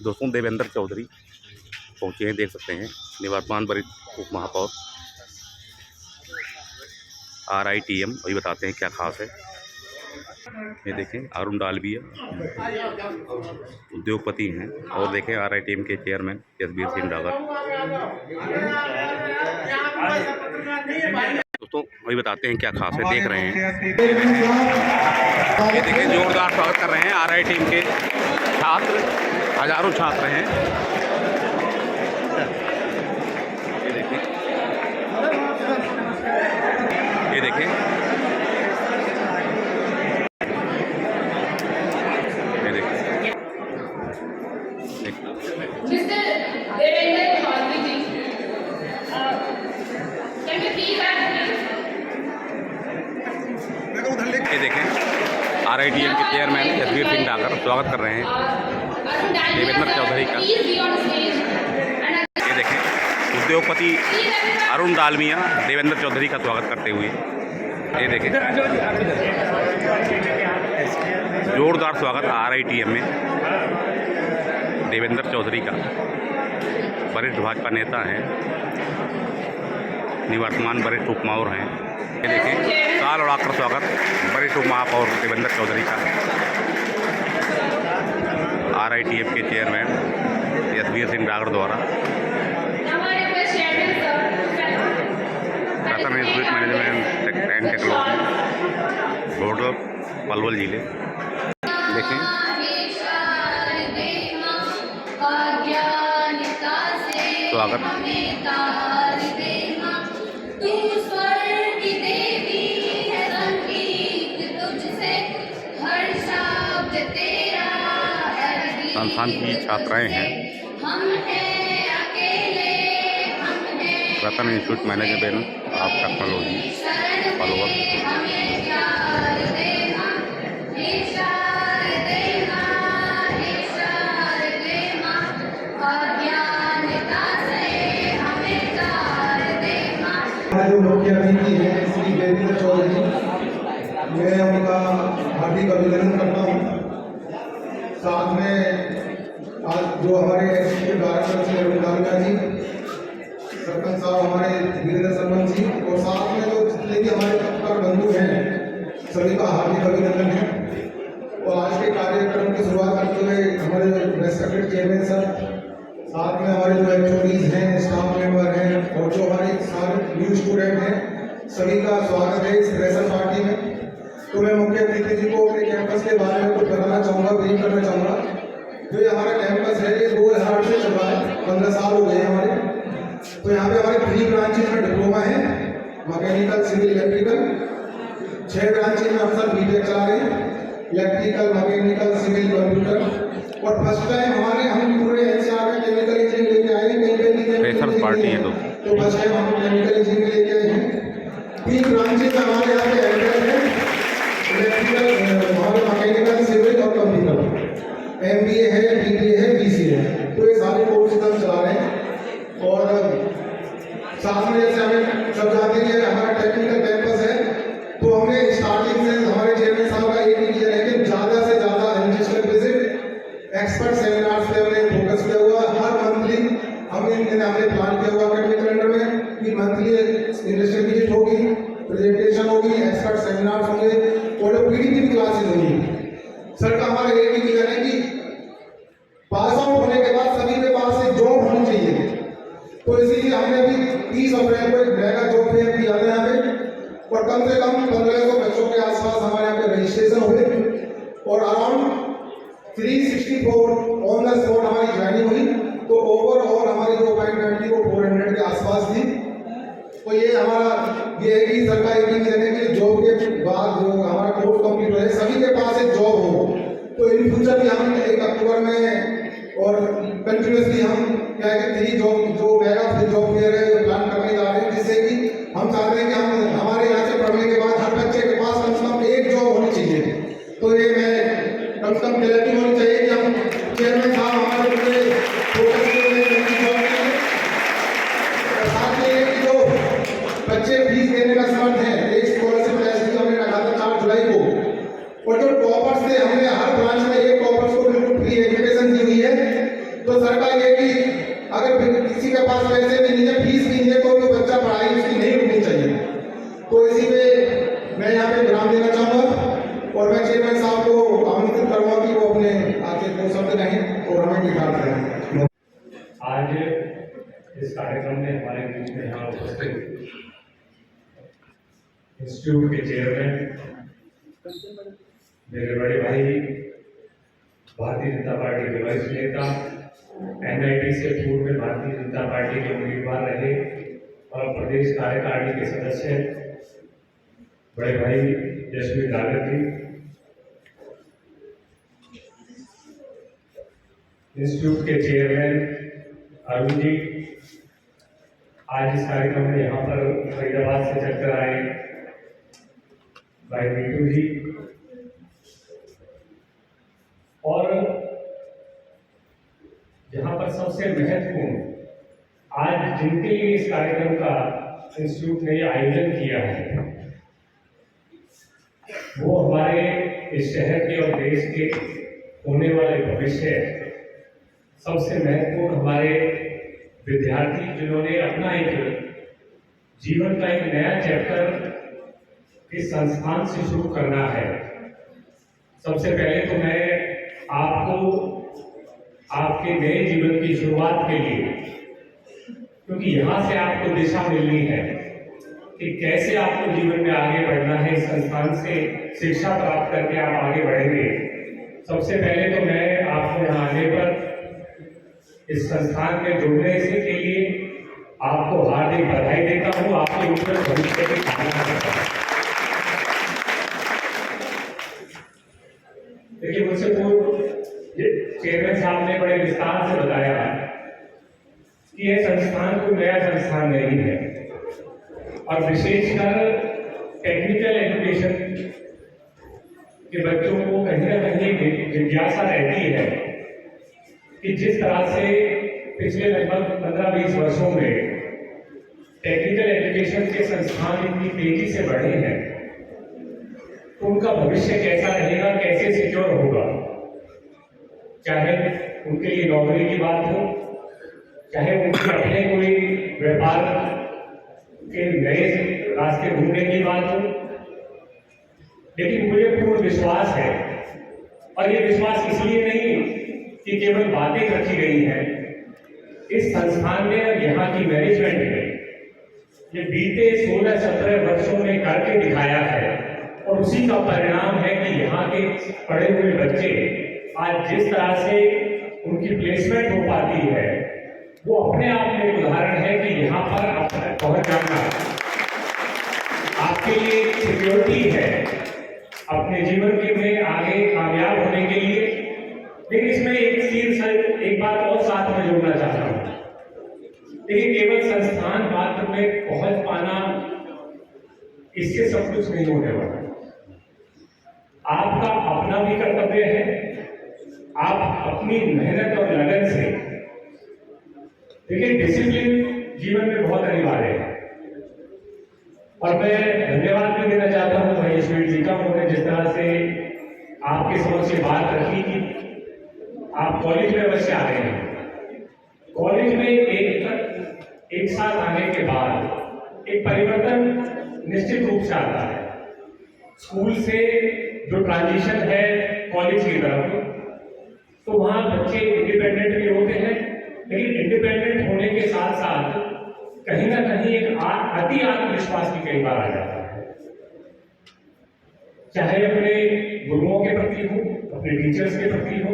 दोस्तों देवेंद्र चौधरी पहुँचे हैं, देख सकते हैं निवर्तमान वरिष्ठ उप महापौर RITM। वही बताते हैं क्या खास है। ये देखें अरुण डालविया उद्योगपति हैं और देखें RITM के चेयरमैन जसबीर सिंह डागर। दोस्तों वही बताते हैं क्या खास है, देख रहे हैं। ये देखिए जोरदार स्वागत कर रहे हैं RITM के छात्र, हजारों छात्र हैं। ये देखें, ये देखें, ये देखें। Mr. Devendra Chaudhary ji, can you please ask me? ये देखें RITM के चेयरमैन जसबीर सिंह डागर स्वागत कर रहे हैं देवेंद्र चौधरी का। ये देखें उद्योगपति अरुण डालमिया देवेंद्र चौधरी का स्वागत करते हुए। ये देखें जोरदार स्वागत RITM में देवेंद्र चौधरी का। वरिष्ठ भाजपा नेता हैं, निवर्तमान वरिष्ठ उप महापौर हैं। ये देखें साल उड़ाकर स्वागत वरिष्ठ उप महापौर देवेंद्र चौधरी का RITM के चेयरमैन जसबीर सिंह डागर द्वारा। Ratan institute management and technology hotel Palwal जिले। देखें स्वागत। संस्थान की छात्राएं हैं Ratan institute management of technology Palwal. जो मुख्य अतिथि हैं श्री देवेंद्र चौधरी, मैं उनका हार्दिक अभिनंदन करता हूँ। साथ में आज जो हमारे एग्जीक्यूटिव डायरेक्टर श्री अरुण डालमिया जी, सरपंच साहब हमारे वीरेंद्र सरपंच जी, और साथ में जो जितने भी हमारे पत्रकार बंधु हैं सभी का हार्दिक अभिनंदन है। और आज के कार्यक्रम की शुरुआत करते हुए हमारे रेस्पेक्टेड चेयरमैन सर, साथ में हमारे जो HODs हैं, स्टाफ मेंबर हैं और जो हमारे सारे न्यू स्टूडेंट हैं, सभी का स्वागत है इस फ्रेशर पार्टी में। तो मैं मुख्य अतिथि जी को अपने कैंपस के बारे में कुछ बताना चाहूँगा, ब्रीफ करना चाहूँगा। जो ये हमारा कैंपस है ये 2008 से चल रहा है, 15 साल हो गए हैं हमारे। तो यहाँ पे हमारे 3 ब्रांचेज में डिप्लोमा है, मैकेनिकल, सिविल, इलेक्ट्रिकल। 6 ब्रांचेज में हम सब BTech चला रहे हैं, इलेक्ट्रिकल, मैकेनिकल, सिविल, कंप्यूटर। और फर्स्ट टाइम हम पूरे NCR में केमिकल इंजीनियरिंग लेके आए हैं। कहीं पार्टी है तो फर्स्ट टाइम हम केमिकल इंजीनियरिंग लेके आए हैं। 3 ब्रांचेज हमारे यहाँ पे एंटर है, इलेक्ट्रिकल, हमारे मैकेनिकल, सिविल और कंप्यूटर। MBA है, BBA है, BCA है। तो ये सारे कोर्सेज हम चला रहे हैं। और साथ में जैसे हमें सब जानते हैं हमारा टेक्निकल कैंपस है, तो हमने स्टार्टिंग से हमारे चेयरमैन साहब का एक ही किया है कि ज़्यादा से ज़्यादा इंडस्ट्रियल विजिट, एक्सपर्ट सेमिनार्स पे हमने फोकस किया हुआ। हर मंथली हमने प्लान किया हुआ अकेडमिक कैलेंडर में कि मंथली इंडस्ट्रियल विजिट होगी, प्रेजेंटेशन होगी, एक्सपर्ट सेमिनार्स होंगे और PDP क्लासेज होंगी। सर का हमारा एक ही विजन है कि पास आउट होने के बाद सभी के पास एक जॉब होनी चाहिए। तो इसीलिए हमने अभी 30 अप्रैल को एक मेगा जॉब फेयर किया था यहाँ पे, और कम से कम 1500 बच्चों के आसपास हमारे यहाँ पे रजिस्ट्रेशन हुए और अराउंड 364 ऑन द स्पॉट हमारी ज्वाइनिंग हुई। तो ओवरऑल हमारी जो अपॉइंटमेंट थी वो 400 के आसपास थी। तो ये हमारा ये है कि सरकार एक ही कहने के जॉब के बाद जो हमारा कोर्स कंप्लीट है सभी के पास एक जॉब हो। तो इन फ्यूचर भी हम 1 अक्टूबर में और कंटिन्यूसली हम क्या है कि 3 जॉब जो मेगा जॉब फेयर है प्लान करने जा रहे हैं, जिससे कि हम चाहते हैं कि हम हमारे यहाँ से पढ़ने के बाद हर बच्चे के पास कम से कम एक जॉब होनी चाहिए। तो ये मैं कम से कम क्लैरिटी होनी चाहिए कि हम चेयरमैन साहब हमारे पूरे फोकस किए हुए जॉब के लिए। साथ में जो बच्चे फीस देने का समर्थ हैं, एक स्कॉलरशिप टेस्ट हमने रखा था 4 जुलाई को, और जो टॉपर्स थे हमने हर ब्रांच में एक टॉपर्स को बिल्कुल फ्री एजुकेशन दी हुई है। अगर किसी के पास पैसे नहीं है, फीस नहीं है, तो वो बच्चा पढ़ाई उसकी नहीं रुकनी चाहिए। तो इसी पे मैं यहाँ पे विराम देना चाहूँगा और मैं चेयरमैन साहब को आमंत्रित करूँगा कि वो अपने आके 2 शब्द कहें और हमें विराम करें। आज इस कार्यक्रम में हमारे बीच में यहाँ उपस्थित इंस्टीट्यूट के चेयरमैन, मेरे बड़े भाई, भारतीय जनता पार्टी के वरिष्ठ नेता, NIT से पूर्व में भारतीय जनता पार्टी के उम्मीदवार रहे और प्रदेश कार्यकारिणी के सदस्य बड़े भाई जसवीर रावत जी, इंस्टीट्यूट के चेयरमैन अरुण जी, आज इस कार्यक्रम में यहाँ पर फरीदाबाद से चलकर आए भाई मीटू जी, और जहाँ पर सबसे महत्वपूर्ण आज जिनके लिए इस कार्यक्रम का इंस्टीट्यूट ने आयोजन किया है, वो हमारे इस शहर के और देश के होने वाले भविष्य, सबसे महत्वपूर्ण हमारे विद्यार्थी जिन्होंने अपना एक जीवन का एक नया चैप्टर इस संस्थान से शुरू करना है। सबसे पहले तो मैं आपको आपके नए जीवन की शुरुआत के लिए, क्योंकि यहाँ से आपको दिशा मिलनी है कि कैसे आपको जीवन में आगे बढ़ना है, इस संस्थान से शिक्षा प्राप्त करके आप आगे बढ़ेंगे। सबसे पहले तो मैं आपको यहाँ आने पर इस संस्थान में जुड़ने से के लिए आपको हार्दिक बधाई देता हूँ, आपके उज्जवल भविष्य की कामना करता हूँ। देखिए, मुझसे पूर्व चेयरमैन साहब ने बड़े विस्तार से बताया कि यह संस्थान कोई नया संस्थान नहीं है और विशेषकर टेक्निकल एजुकेशन के बच्चों को कहीं ना कहीं जिज्ञासा रहती है कि जिस तरह से पिछले लगभग 15-20 वर्षों में टेक्निकल एजुकेशन के संस्थान इतनी तेजी से बढ़े हैं, तो उनका भविष्य कैसा रहेगा, कैसे सिक्योर होगा। चाहे उनके लिए नौकरी की बात हो, चाहे उनके अपने कोई व्यापार के नए रास्ते ढूंढने की बात हो, लेकिन मुझे पूर्ण विश्वास है, और ये विश्वास इसलिए नहीं कि केवल बातें रखी गई हैं। इस संस्थान में और यहाँ की मैनेजमेंट ने ये बीते 16-17 वर्षों में करके दिखाया है, और उसी का परिणाम है कि यहाँ के पढ़े हुए बच्चे आज जिस तरह से उनकी प्लेसमेंट हो पाती है, वो अपने आप में एक उदाहरण है कि यहाँ पर आप पहुंच जाना आपके लिए सिक्योरिटी है अपने जीवन के में आगे कामयाब होने के लिए। लेकिन इसमें एक बात और साथ में जोड़ना चाहता हूँ। देखिए, केवल संस्थान मात्र में पहुंच पाना, इससे सब कुछ नहीं होने वाला। आपका अपना भी कर्तव्य है, आप अपनी मेहनत और लगन से, देखिए डिसिप्लिन जीवन में बहुत अनिवार्य है। और मैं धन्यवाद भी देना चाहता हूँ भाई ईश्वर जी का, उन्होंने जिस तरह से आपके समझ से बात रखी कि आप कॉलेज में अवश्य आ रहे हैं। कॉलेज में एक साथ आने के बाद एक परिवर्तन निश्चित रूप से आता है। स्कूल से जो ट्रांजिशन है कॉलेज की तरफ, तो वहाँ बच्चे इंडिपेंडेंट भी होते हैं, लेकिन इंडिपेंडेंट होने के साथ साथ कहीं ना कहीं एक अति आत्मविश्वास भी कई बार आ जाता है, चाहे अपने गुरुओं के प्रति हो, अपने टीचर्स के प्रति हो।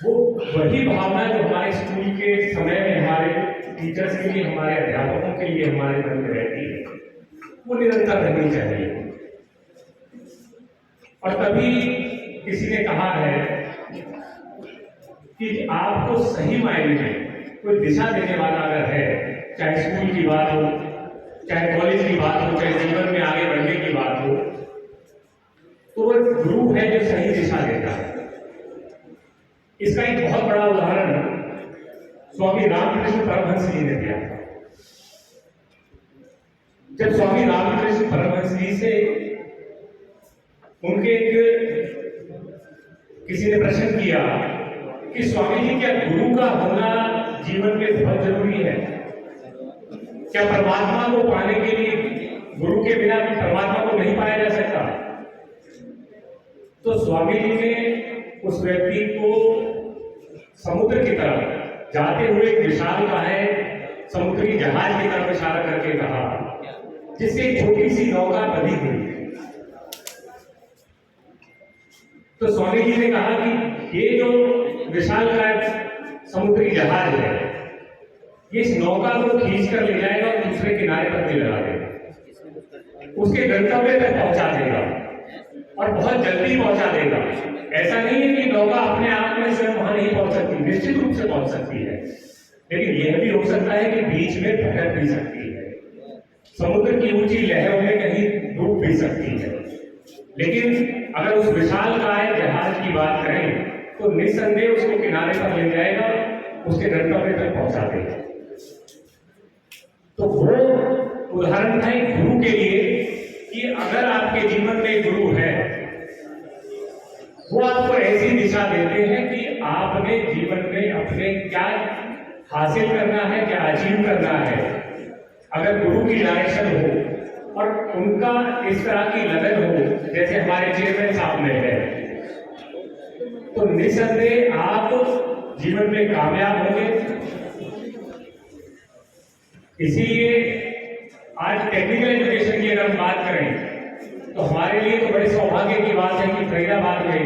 वो वही भावना जो हमारे स्कूल के समय में हमारे टीचर्स के लिए, हमारे अध्यापकों के लिए हमारे मन में रहती है, वो निरंतर रहनी चाहिए। और तभी किसी ने कहा है कि आपको सही मायने में कोई दिशा देने वाला अगर है, चाहे स्कूल की बात हो, चाहे कॉलेज की बात हो, चाहे जीवन में आगे बढ़ने की बात हो, तो वह गुरु है जो सही दिशा देता है। इसका एक बहुत बड़ा उदाहरण स्वामी रामकृष्ण परमहंस जी ने दिया। जब स्वामी रामकृष्ण परमहंस जी से उनके किसी ने प्रश्न किया कि स्वामी जी, क्या गुरु का होना जीवन में बहुत जरूरी है? क्या परमात्मा को पाने के लिए गुरु के बिना परमात्मा को नहीं पाया जा सकता? तो स्वामी जी ने उस व्यक्ति को समुद्र की तरफ जाते हुए एक विशालकाय समुद्री जहाज की तरफ इशारा करके कहा, जिससे एक छोटी सी नौका बंधी हुई। तो स्वामी जी ने कहा कि ये जो विशालकाय समुद्री जहाज है, ये इस नौका को खींच कर ले जाएगा और दूसरे किनारे पर भी लगा देगा, उसके गंतव्य तक पहुंचा देगा और बहुत जल्दी पहुंचा देगा। ऐसा नहीं है कि नौका अपने आप में स्वयं वहां नहीं पहुंच सकती, निश्चित रूप से पहुंच सकती है, लेकिन यह भी हो सकता है कि बीच में भटक भी सकती है, समुद्र की ऊंची लहरों में कहीं डूब भी सकती है। लेकिन अगर उस विशालकाय जहाज की बात करें तो निस्संदेह उसको किनारे पर ले जाएगा, उसके गंतव्य तक पहुंचा देगा। तो वो उदाहरण है गुरु के लिए कि अगर आपके जीवन में गुरु है, वो आपको ऐसी दिशा देते हैं कि आपने जीवन में अपने क्या हासिल करना है, क्या अचीव करना है। अगर गुरु की डायरेक्शन हो और उनका इस तरह की लगन हो जैसे हमारे चेयरमैन साहब में है, तो निस्संदेह आप जीवन में कामयाब होंगे। इसीलिए आज टेक्निकल एजुकेशन की अगर हम बात करें तो हमारे लिए तो बड़े सौभाग्य की बात है कि फरीदाबाद में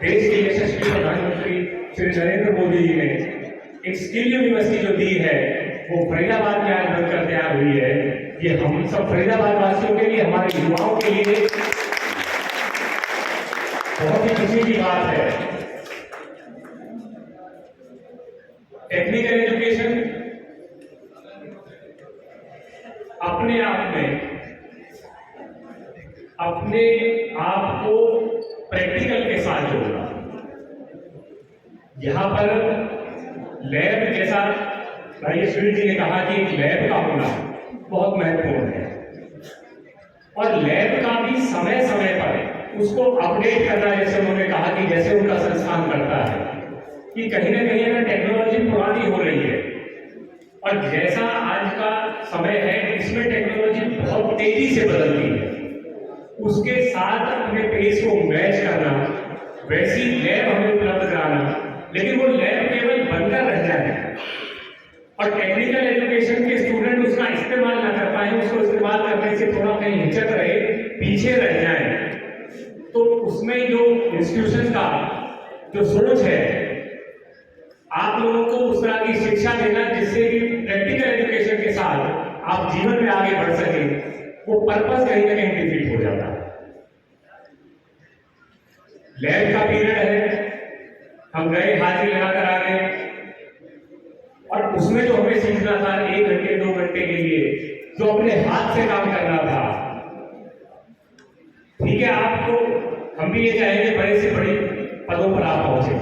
देश के यशस्वी प्रधानमंत्री श्री नरेंद्र मोदी जी ने एक स्किल यूनिवर्सिटी जो दी है, वो फरीदाबाद में आज बनकर तैयार हुई है। ये हम सब फरीदाबाद वासियों के लिए, हमारे युवाओं के लिए बहुत ही खुशी की बात है। टेक्निकल एजुकेशन अपने आप को प्रैक्टिकल के साथ जोड़ना। यहां पर लैब, जैसा भाई सुनील जी ने कहा कि एक लैब का होना बहुत महत्वपूर्ण है, और लैब का भी समय समय पर उसको अपडेट करना, जैसे उन्होंने कहा कि जैसे उनका संस्थान करता है कि कहीं ना कहीं अगर टेक्नोलॉजी पुरानी हो रही है और जैसा आज का समय है इसमें टेक्नोलॉजी बहुत तेजी से बदलती है, उसके साथ अपने पेस को मैच करना, वैसी लैब हमें उपलब्ध कराना। लेकिन वो लैब केवल बनकर रह जाए और टेक्निकल एजुकेशन के स्टूडेंट उसका इस्तेमाल ना कर पाए, उसको इस्तेमाल करने से थोड़ा कहीं हिचक रहे, पीछे रह जाए, तो उसमें जो इंस्टीट्यूशन का जो सोच है, आप लोगों को उस तरह की शिक्षा देना जिससे कि प्रैक्टिकल एजुकेशन के साथ आप जीवन में आगे बढ़ सके, वो पर्पस कहीं ना कहीं डिफीट हो जाता है। लैब का पीरियड है, हम गए, हाजिरी लगाकर आ गए, और उसमें जो हमें सीखना था 1 घंटे 2 घंटे के लिए, जो अपने हाथ से काम करना था, ठीक है, आपको हम भी ये चाहेंगे बड़े से बड़ी पदों पर आप पहुंचे,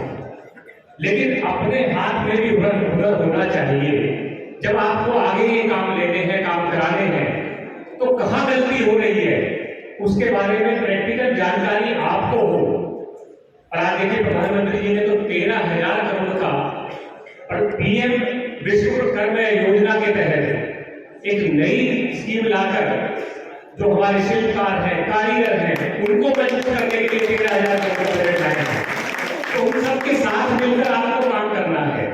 लेकिन अपने हाथ में भी हुनर होना चाहिए। जब आपको आगे ये काम लेने हैं, काम कराने हैं, तो कहां गलती हो रही है उसके बारे में प्रैक्टिकल जानकारी आपको हो। और आज देखिए प्रधानमंत्री जी ने तो 13,000 करोड़ का और पीएम विश्वकर्मा योजना के तहत एक नई स्कीम लाकर जो हमारे शिल्पकार हैं, कारीगर हैं, उनको मजबूत करने के लिए 13,000 करोड़ बजट लाए हैं। तो उन सबके साथ मिलकर आपको काम करना है।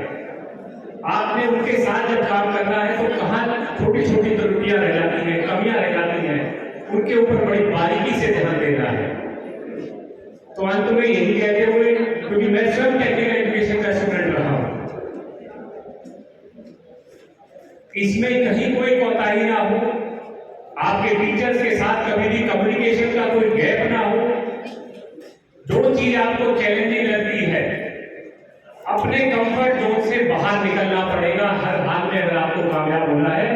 आपने उनके साथ जब काम करना है तो कहाँ छोटी छोटी त्रुटियां रह जाती हैं, कमियां रह जाती हैं, उनके ऊपर बड़ी बारीकी से ध्यान देना है। तो अंत में यही कहते हुए, क्योंकि मैं स्वयं टेक्निकल एजुकेशन का स्टूडेंट रहा हूं, इसमें कहीं कोई कोताही ना हो, आपके टीचर्स के साथ कभी भी कम्युनिकेशन का कोई गैप ना हो। जो चीज आपको चैलेंजिंग लगती है, अपने कंफर्ट जोन से बाहर निकलना पड़ेगा। हर हाल में अगर आपको कामयाब होना है,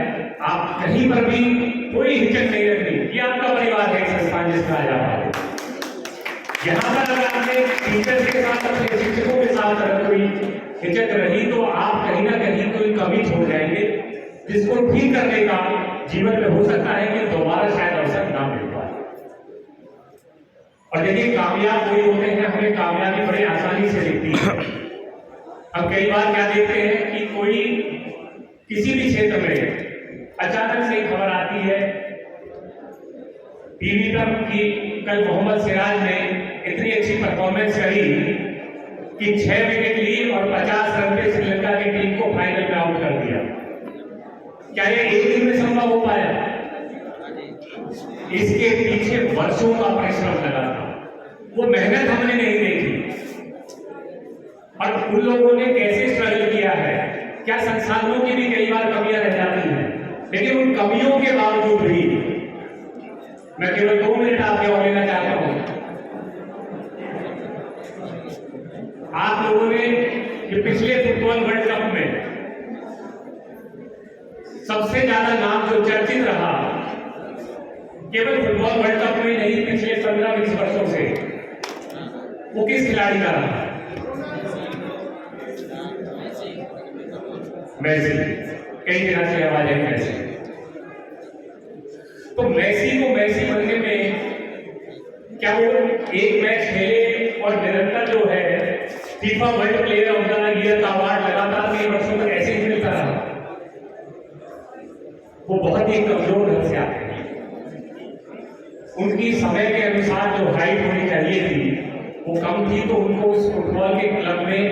आप कहीं पर भी कोई हिचक नहीं रखनी। ये आपका परिवार है, संस्थान जिसका आज आप आए, यहाँ पर अगर आपने टीचर्स के साथ, अपने शिक्षकों के साथ अगर कोई हिचक रही, तो आप कहीं ना कहीं कोई कमी छोड़ जाएंगे, जिसको ठीक करने का जीवन में हो सकता है कि दोबारा शायद अवसर ना मिल पाए। और देखिए, कामयाब कोई होते हैं, हमें कामयाबी बड़ी आसानी से दिखती है, अब कई बार क्या देखते हैं कि कोई किसी भी क्षेत्र में अचानक से खबर आती है टीवी पर कि कल मोहम्मद सिराज ने इतनी अच्छी परफॉर्मेंस करी कि 6 विकेट ली और 50 रन पे श्रीलंका की टीम को फाइनल में आउट कर दिया। क्या ये एक दिन में संभव हो पाया? इसके पीछे वर्षों का परिश्रम लगा था, वो मेहनत हमने नहीं देखी। और उन लोगों ने कैसे स्ट्रगल किया है, क्या संसाधनों की भी कई बार कमियां रह जाती हैं, लेकिन उन कमियों के बावजूद भी मैं केवल 2 मिनट आपके और लेना चाहता हूं। आप लोगों ने ये पिछले फुटबॉल वर्ल्ड कप में सबसे ज्यादा नाम जो चर्चित रहा, केवल फुटबॉल वर्ल्ड कप में नहीं पिछले 15-20 वर्षों से, वो किस खिलाड़ी का रहा? मेसी। कई जगह से आवाज आई मेसी। तो मेसी को मेसी बनने में क्या वो एक मैच खेले और निरंतर जो है FIFA world player of the year का अवार्ड लगातार 3 वर्षों तक ऐसे ही मिलता रहा? वो बहुत ही कमजोर घर से आते हैं। उनकी समय के अनुसार जो हाइट होनी चाहिए थी वो कम थी, तो उनको उस फुटबॉल के क्लब में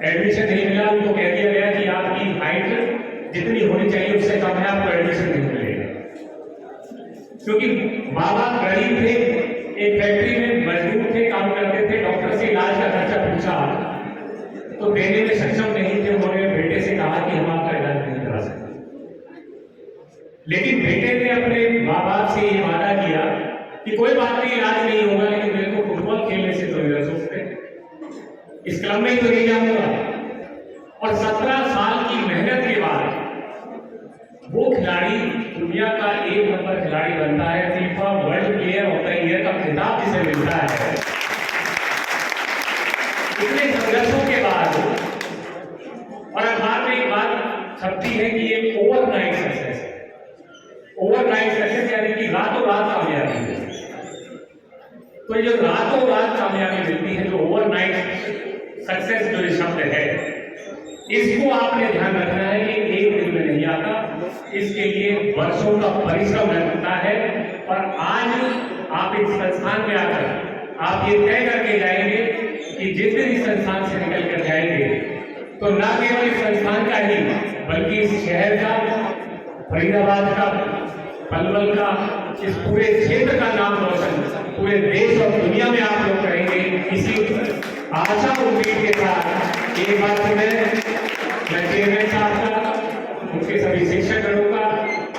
एडमिशन नहीं मिला। उनको कह दिया गया कि आपकी हाइट जितनी होनी चाहिए उससे कम है, आपको एडमिशन नहीं मिलेगा। क्योंकि माँ बाप गरीब थे, एक फैक्ट्री में मजदूर थे, काम करते थे, डॉक्टर से इलाज का खर्चा पूछा तो देने में सक्षम नहीं थे। उन्होंने बेटे से कहा कि हम आपका इलाज नहीं करा सकते, लेकिन बेटे ने अपने माँ बाप से ये वादा किया कि कोई बात नहीं, इलाज नहीं होगा, लेकिन मेरे को फुटबॉल खेलने से तो मेरा सोचते इस क्लब में तो नहीं जाऊंगा। और 17 साल की मेहनत के बाद वो खिलाड़ी दुनिया का 1 नंबर खिलाड़ी बनता है, FIFA world player of the year का खिताब जिसे मिलता है। इतने संघर्षों के बाद और अखबार में एक बात छपती है कि ये ओवरनाइट सक्सेस है। ओवरनाइट सक्सेस यानी कि रातों रात कामयाबी है। तो ये जो रातों रात कामयाबी मिलती है, जो ओवरनाइट सक्सेस जो शब्द है, इसको आपने ध्यान रखना है कि एक दिन में नहीं आता, इसके लिए वर्षों का परिश्रम लगता है। और आज आप इस संस्थान में आकर आप ये तय करके जाएंगे कि जिस दिन इस संस्थान से निकल कर जाएंगे तो न केवल इस संस्थान का ही बल्कि इस शहर का, फरीदाबाद का, पलवल का, इस पूरे क्षेत्र का नाम रोशन पूरे देश और दुनिया में आप लोग करेंगे। इसी आशा उम्मीद के साथ एक बार फिर मैं चेयरमैन साहब का, उनके सभी शिक्षकगणों का,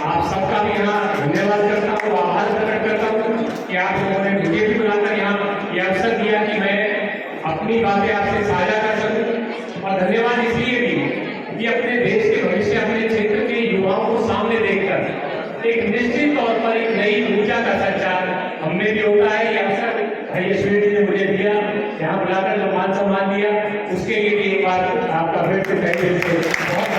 आप सबका भी यहाँ धन्यवाद करता हूँ, आभार प्रकट करता हूँ कि आप लोगों ने मुझे भी बुलाकर यहाँ ये अवसर दिया कि मैं अपनी बातें आपसे साझा कर सकूँ। और धन्यवाद इसलिए भी कि अपने देश के भविष्य, अपने क्षेत्र के युवाओं को सामने देखकर एक निश्चित तौर पर एक नई ऊर्जा का संचार हमने भी होता है। ये अवसर भाई यशवीर जी ने मुझे दिया, यहाँ बुलाकर जो मान सम्मान दिया, उसके लिए भी एक बार आपका फिर से बहुत